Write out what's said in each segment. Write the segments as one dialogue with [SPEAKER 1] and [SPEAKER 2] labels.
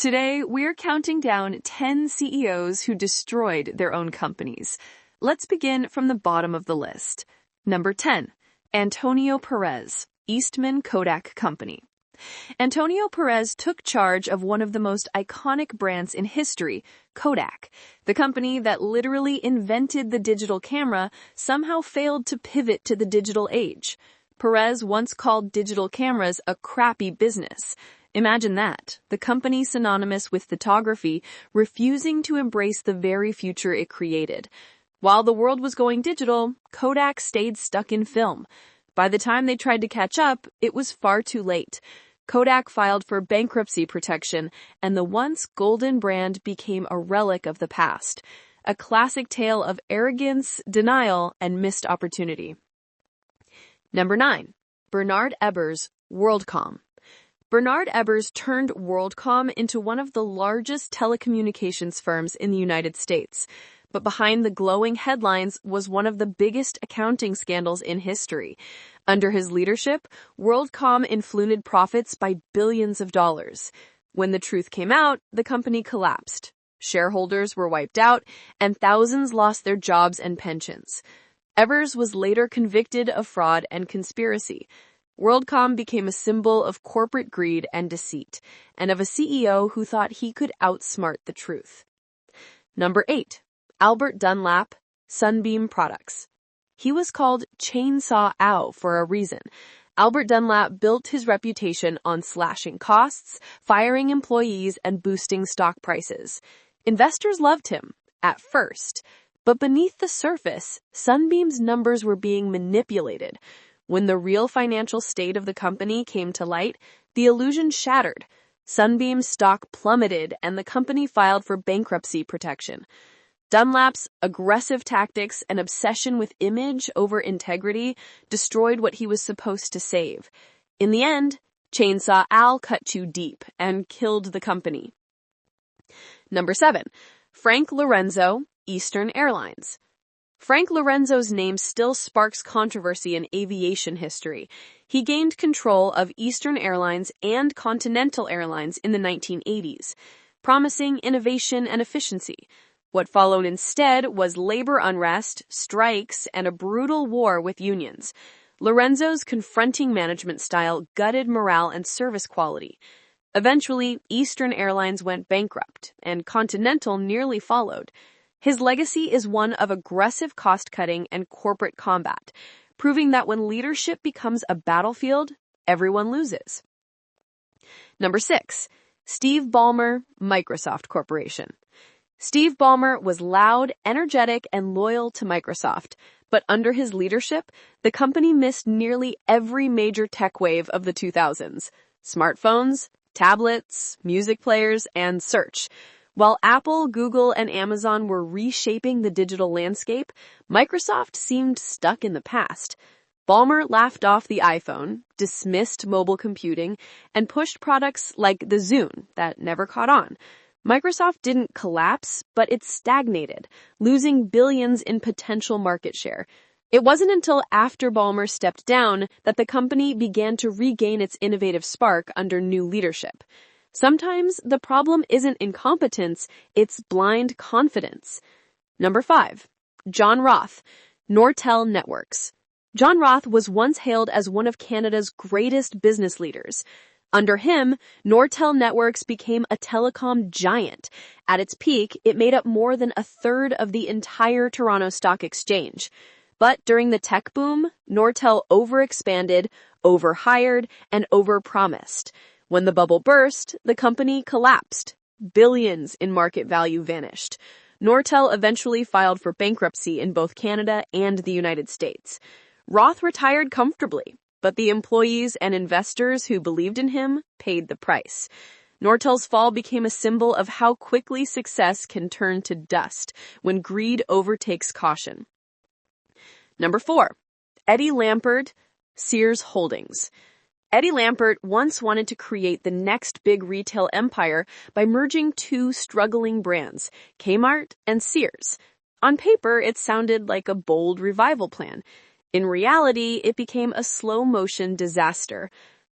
[SPEAKER 1] Today, we're counting down 10 CEOs who destroyed their own companies. Let's begin from the bottom of the list. Number 10, Antonio Perez, Eastman Kodak Company. Antonio Perez took charge of one of the most iconic brands in history, Kodak. The company that literally invented the digital camera somehow failed to pivot to the digital age. Perez once called digital cameras a crappy business. Imagine that, the company synonymous with photography refusing to embrace the very future it created. While the world was going digital, Kodak stayed stuck in film. By the time they tried to catch up, it was far too late. Kodak filed for bankruptcy protection, and the once golden brand became a relic of the past. A classic tale of arrogance, denial, and missed opportunity. Number 9. Bernard Ebbers, WorldCom. Bernard Ebbers turned WorldCom into one of the largest telecommunications firms in the United States. But behind the glowing headlines was one of the biggest accounting scandals in history. Under his leadership, WorldCom inflated profits by billions of dollars. When the truth came out, the company collapsed. Shareholders were wiped out, and thousands lost their jobs and pensions. Ebbers was later convicted of fraud and conspiracy. WorldCom became a symbol of corporate greed and deceit, and of a CEO who thought he could outsmart the truth. Number 8. Albert Dunlap, Sunbeam Products. He was called Chainsaw Al for a reason. Albert Dunlap built his reputation on slashing costs, firing employees, and boosting stock prices. Investors loved him, at first, but beneath the surface, Sunbeam's numbers were being manipulated. When the real financial state of the company came to light, the illusion shattered. Sunbeam's stock plummeted, and the company filed for bankruptcy protection. Dunlap's aggressive tactics and obsession with image over integrity destroyed what he was supposed to save. In the end, Chainsaw Al cut too deep and killed the company. Number 7. Frank Lorenzo, Eastern Airlines. Frank Lorenzo's name still sparks controversy in aviation history. He gained control of Eastern Airlines and Continental Airlines in the 1980s, promising innovation and efficiency. What followed instead was labor unrest, strikes, and a brutal war with unions. Lorenzo's confronting management style gutted morale and service quality. Eventually, Eastern Airlines went bankrupt, and Continental nearly followed. His legacy is one of aggressive cost-cutting and corporate combat, proving that when leadership becomes a battlefield, everyone loses. Number 6. Steve Ballmer, Microsoft Corporation. Steve Ballmer was loud, energetic, and loyal to Microsoft, but under his leadership, the company missed nearly every major tech wave of the 2000s. Smartphones, tablets, music players, and search. While Apple, Google, and Amazon were reshaping the digital landscape, Microsoft seemed stuck in the past. Ballmer laughed off the iPhone, dismissed mobile computing, and pushed products like the Zune that never caught on. Microsoft didn't collapse, but it stagnated, losing billions in potential market share. It wasn't until after Ballmer stepped down that the company began to regain its innovative spark under new leadership. Sometimes the problem isn't incompetence, it's blind confidence. Number 5. John Roth, Nortel Networks. John Roth was once hailed as one of Canada's greatest business leaders. Under him, Nortel Networks became a telecom giant. At its peak, it made up more than a third of the entire Toronto Stock Exchange. But during the tech boom, Nortel overexpanded, overhired, and overpromised. When the bubble burst, the company collapsed. Billions in market value vanished. Nortel eventually filed for bankruptcy in both Canada and the United States. Roth retired comfortably, but the employees and investors who believed in him paid the price. Nortel's fall became a symbol of how quickly success can turn to dust when greed overtakes caution. Number 4. Eddie Lampert, Sears Holdings. Eddie Lampert once wanted to create the next big retail empire by merging two struggling brands, Kmart and Sears. On paper, it sounded like a bold revival plan. In reality, it became a slow-motion disaster.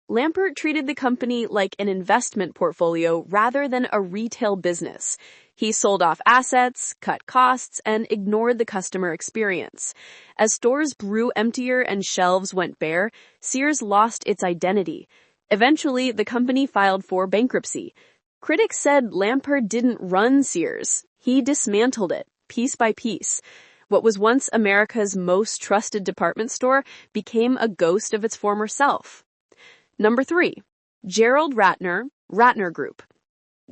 [SPEAKER 1] Lampert treated the company like an investment portfolio rather than a retail business. He sold off assets, cut costs, and ignored the customer experience. As stores grew emptier and shelves went bare, Sears lost its identity. Eventually, the company filed for bankruptcy. Critics said Lampert didn't run Sears. He dismantled it, piece by piece. What was once America's most trusted department store became a ghost of its former self. Number 3. Gerald Ratner, Ratner Group.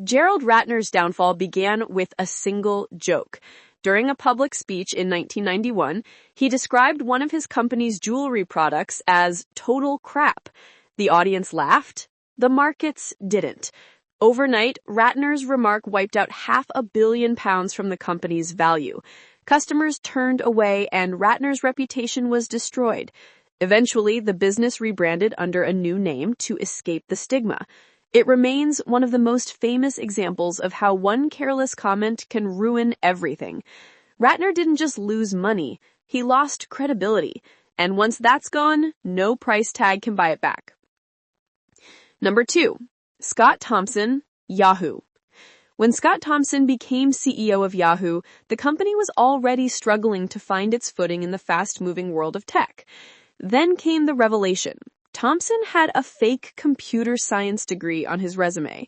[SPEAKER 1] Gerald Ratner's downfall began with a single joke. During a public speech in 1991, he described one of his company's jewelry products as total crap. The audience laughed. The markets didn't. Overnight, Ratner's remark wiped out £500 million from the company's value. Customers turned away and Ratner's reputation was destroyed. Eventually, the business rebranded under a new name to escape the stigma. It remains one of the most famous examples of how one careless comment can ruin everything. Ratner didn't just lose money, he lost credibility. And once that's gone, no price tag can buy it back. Number 2. Scott Thompson, Yahoo. When Scott Thompson became CEO of Yahoo, the company was already struggling to find its footing in the fast-moving world of tech. Then came the revelation. Thompson had a fake computer science degree on his resume.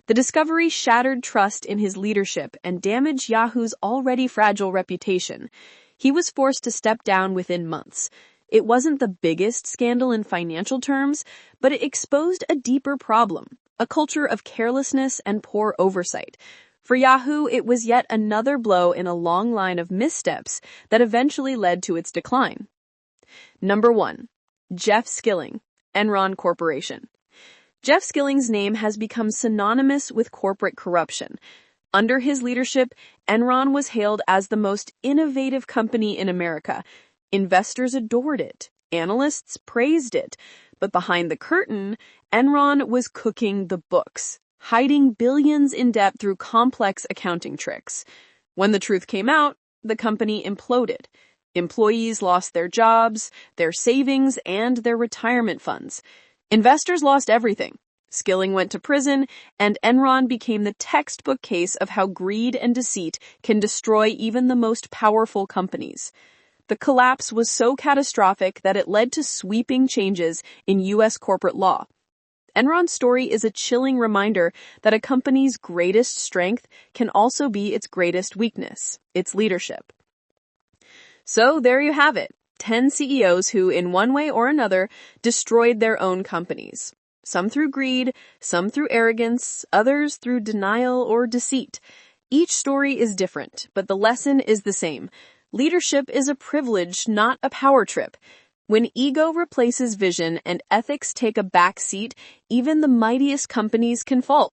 [SPEAKER 1] The discovery shattered trust in his leadership and damaged Yahoo's already fragile reputation. He was forced to step down within months. It wasn't the biggest scandal in financial terms, but it exposed a deeper problem, a culture of carelessness and poor oversight. For Yahoo, it was yet another blow in a long line of missteps that eventually led to its decline. Number 1. Jeff Skilling, Enron Corporation. Jeff Skilling's name has become synonymous with corporate corruption. Under his leadership, Enron was hailed as the most innovative company in America. Investors adored it. Analysts praised it. But behind the curtain, Enron was cooking the books, hiding billions in debt through complex accounting tricks. When the truth came out, the company imploded. Employees lost their jobs, their savings, and their retirement funds. Investors lost everything. Skilling went to prison, and Enron became the textbook case of how greed and deceit can destroy even the most powerful companies. The collapse was so catastrophic that it led to sweeping changes in U.S. corporate law. Enron's story is a chilling reminder that a company's greatest strength can also be its greatest weakness, its leadership. So there you have it, 10 CEOs who, in one way or another, destroyed their own companies. Some through greed, some through arrogance, others through denial or deceit. Each story is different, but the lesson is the same. Leadership is a privilege, not a power trip. When ego replaces vision and ethics take a back seat, even the mightiest companies can falter.